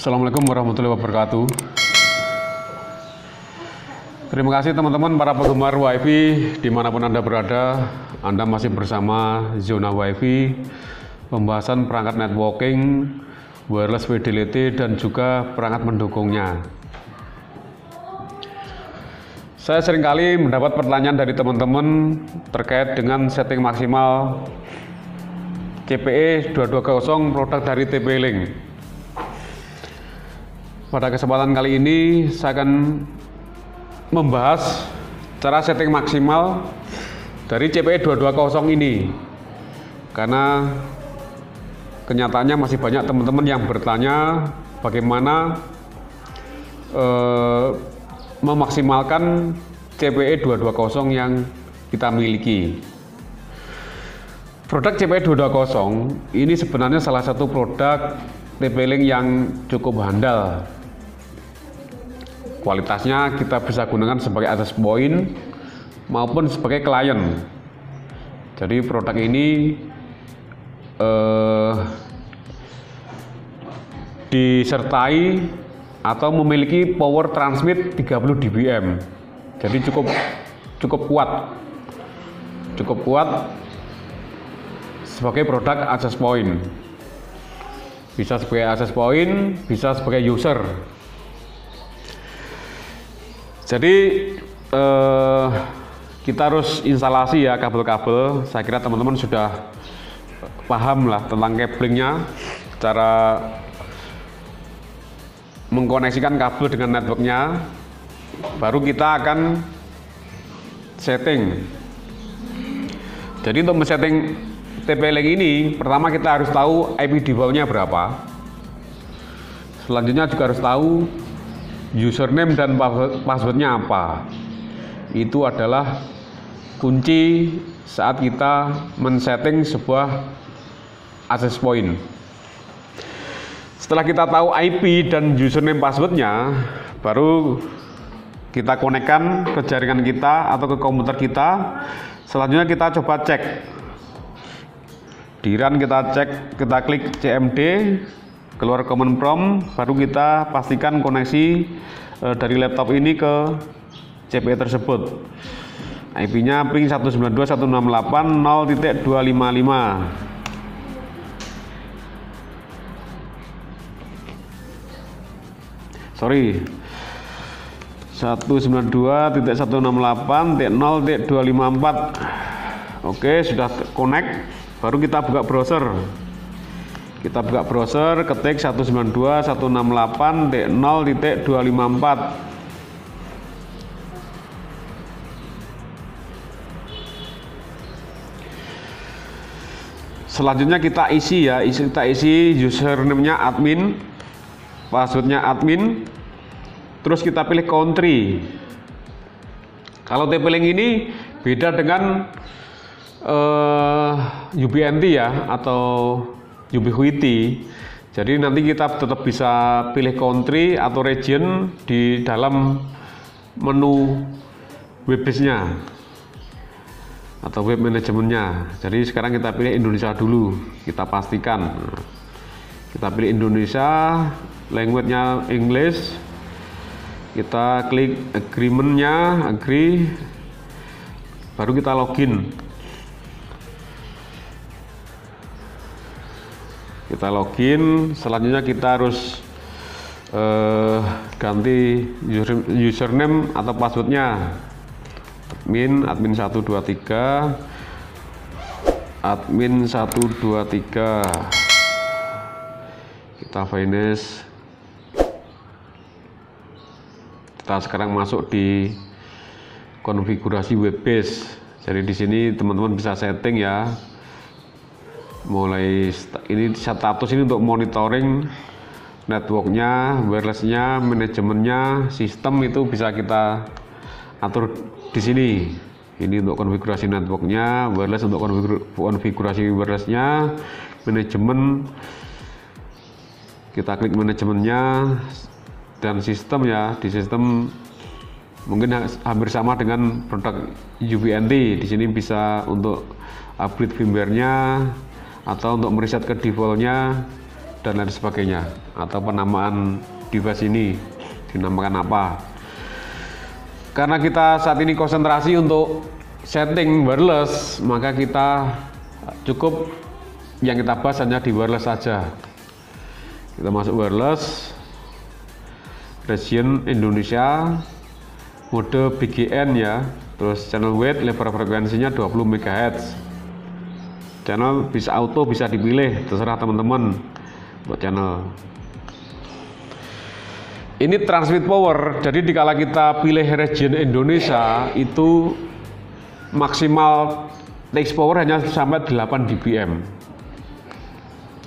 Assalamualaikum warahmatullahi wabarakatuh. Terima kasih teman-teman para penggemar WiFi dimanapun Anda berada. Anda masih bersama Zona WiFi, pembahasan perangkat networking, wireless fidelity, dan juga perangkat pendukungnya. Saya seringkali mendapat pertanyaan dari teman-teman terkait dengan setting maksimal CPE 220 produk dari TP-Link. Pada kesempatan kali ini saya akan membahas cara setting maksimal dari CPE 220 ini, karena kenyataannya masih banyak teman-teman yang bertanya bagaimana memaksimalkan CPE 220 yang kita miliki. Produk CPE 220 ini sebenarnya salah satu produk TP-Link yang cukup handal. Kualitasnya kita bisa gunakan sebagai access point maupun sebagai klien. Jadi produk ini disertai atau memiliki power transmit 30 dBm. Jadi cukup kuat sebagai produk access point. Bisa sebagai access point, bisa sebagai user. Jadi kita harus instalasi ya kabel-kabel. Saya kira teman-teman sudah paham lah tentang cablingnya, cara mengkoneksikan kabel dengan networknya. Baru kita akan setting. Jadi untuk men-setting TP-Link ini, pertama kita harus tahu IP default-nya berapa. Selanjutnya juga harus tahu username dan passwordnya apa. Itu adalah kunci saat kita men-setting sebuah access point. Setelah kita tahu IP dan username passwordnya, baru kita konekkan ke jaringan kita atau ke komputer kita. Selanjutnya kita coba cek di run, kita klik CMD, keluar command prompt, baru kita pastikan koneksi dari laptop ini ke CPE tersebut. IP-nya ping 192.168.0.255. Sorry, 192.168.0.254. Oke, sudah connect. Baru kita buka browser. Kita buka browser, ketik 192.168.0.254. Selanjutnya kita isi ya, kita isi username-nya admin, password-nya admin, terus kita pilih country. Kalau TP-Link ini beda dengan UBNT ya, atau Ubiquiti. Jadi nanti kita tetap bisa pilih country atau region di dalam menu webbase-nya atau web manajemennya. Jadi sekarang kita pilih Indonesia dulu, kita pastikan. Kita pilih Indonesia, language-nya English. Kita klik agreement-nya, agree. Baru kita login. Kita login, selanjutnya kita harus ganti username atau passwordnya. Admin 123, admin 123. Kita finish. Kita sekarang masuk di konfigurasi web base. Jadi di sini teman-teman bisa setting ya. Mulai ini status ini untuk monitoring networknya, wirelessnya, manajemennya, sistem itu bisa kita atur di sini. Ini untuk konfigurasi networknya, wireless untuk konfigurasi wirelessnya, manajemen. Kita klik manajemennya dan sistem ya. Di sistem mungkin hampir sama dengan produk UBNT. Di sini bisa untuk upgrade firmware-nya atau untuk mereset ke default-nya dan lain sebagainya, atau penamaan device ini dinamakan apa. Karena kita saat ini konsentrasi untuk setting wireless, maka kita cukup yang kita bahas hanya di wireless saja. Kita masuk wireless, region Indonesia, mode BGN ya, terus channel weight, level frekuensinya 20 MHz. Channel bisa auto, bisa dipilih, terserah teman-teman buat channel. Ini transmit power, jadi dikala kita pilih region Indonesia itu maksimal takes power hanya sampai 8 dBm.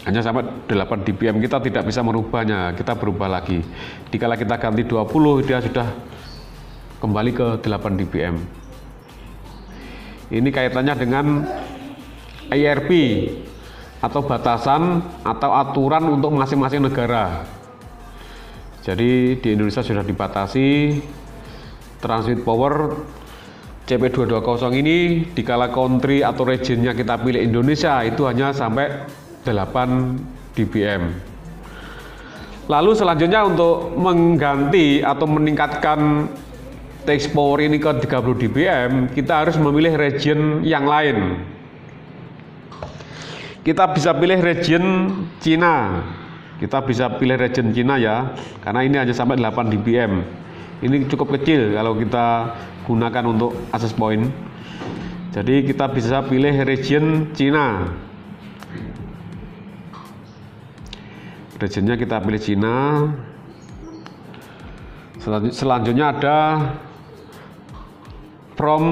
Hanya sampai 8 dBm, kita tidak bisa merubahnya, kita berubah lagi. Dikala kita ganti 20, dia sudah kembali ke 8 dBm. Ini kaitannya dengan IRP atau batasan atau aturan untuk masing-masing negara. Jadi di Indonesia sudah dibatasi transmit power CP220 ini dikala country atau regionnya kita pilih Indonesia itu hanya sampai 8 dBm. Lalu selanjutnya untuk mengganti atau meningkatkan takes power ini ke 30 dBm, kita harus memilih region yang lain. Kita bisa pilih region Cina. Kita bisa pilih region Cina ya, karena ini hanya sampai 8 dBm. Ini cukup kecil kalau kita gunakan untuk access point. Jadi kita bisa pilih region Cina. Regionnya kita pilih Cina. Selanjutnya ada from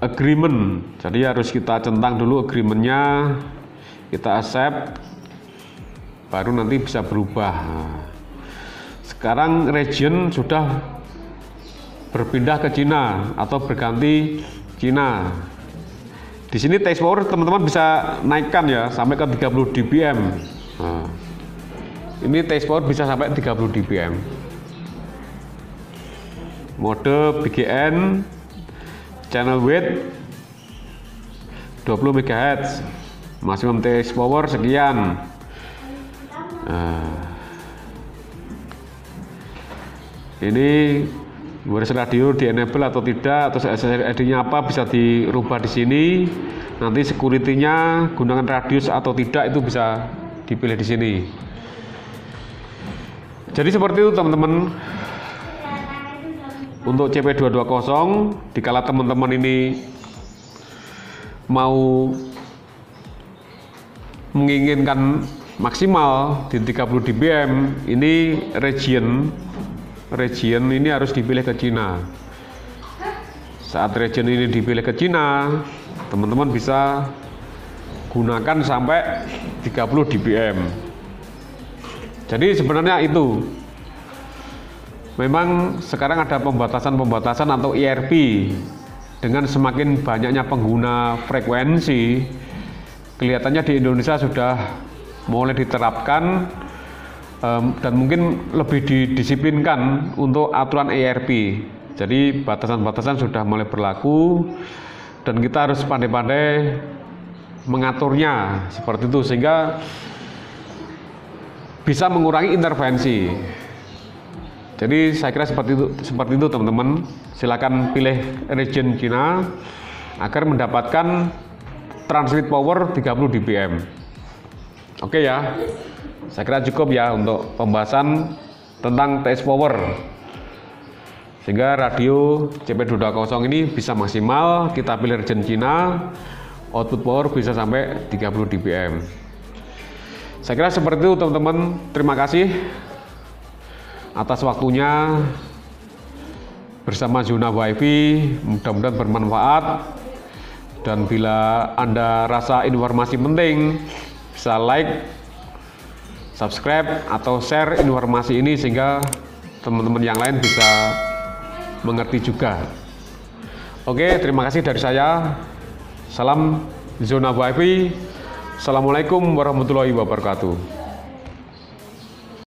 agreement. Jadi harus kita centang dulu agreementnya, kita accept, baru nanti bisa berubah. Sekarang region sudah berpindah ke Cina atau berganti Cina. Di sini takes power teman-teman bisa naikkan ya sampai ke 30 dBm. Nah, ini takes power bisa sampai 30 dBm. Mode BGN, channel weight 20 MHz, maximum takes power sekian. Ini wireless radio di enable atau tidak, atau SSID-nya apa bisa dirubah di sini. Nanti security-nya gunakan radius atau tidak itu bisa dipilih di sini. Jadi seperti itu teman-teman. Untuk CP220, dikala teman-teman ini mau menginginkan maksimal di 30 dBm, ini region ini harus dipilih ke Cina. Saat region ini dipilih ke Cina, teman-teman bisa gunakan sampai 30 dBm. Jadi sebenarnya itu memang sekarang ada pembatasan atau IRP. Dengan semakin banyaknya pengguna frekuensi, kelihatannya di Indonesia sudah mulai diterapkan dan mungkin lebih didisiplinkan untuk aturan IRP. Jadi batasan-batasan sudah mulai berlaku dan kita harus pandai-pandai mengaturnya seperti itu sehingga bisa mengurangi intervensi. Jadi saya kira seperti itu teman-teman. Silakan pilih region Cina agar mendapatkan transmit power 30 dBm. Oke ya, saya kira cukup ya untuk pembahasan tentang TS power, sehingga radio CP220 ini bisa maksimal kita pilih region Cina, output power bisa sampai 30 dBm. Saya kira seperti itu teman-teman. Terima kasih atas waktunya bersama Zona WiFi, mudah-mudahan bermanfaat. Dan bila Anda rasa informasi penting, bisa like, subscribe, atau share informasi ini sehingga teman-teman yang lain bisa mengerti juga. Oke, terima kasih dari saya. Salam Zona WiFi. Assalamualaikum warahmatullahi wabarakatuh.